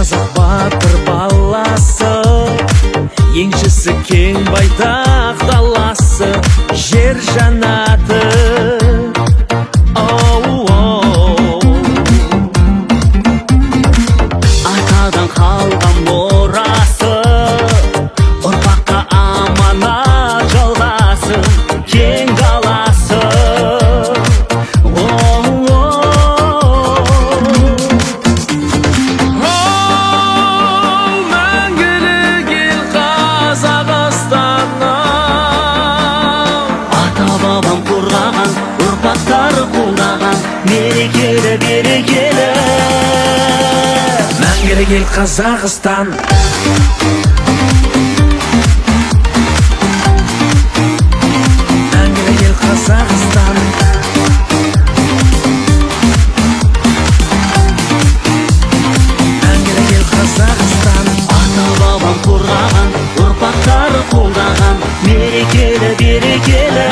қазақ батыр баласы, еншісі кең байтақ даласы, жер жанаты. Атадан қалған мұрасы, ұрпаққа аманат жалғасын, кең даласы. Мәңгілік ел Қазақстаным, ата-бабам қорғаған, ұрпақтары қолдаған, мерекелі берекелі мәңгілік ел Қазақстан. Мәңгілік ел Қазақстан. Мәңгілік ел Қазақстан. Ата-бабам қорғаған, ұрпақтары қолдаған, мерекелі берекелі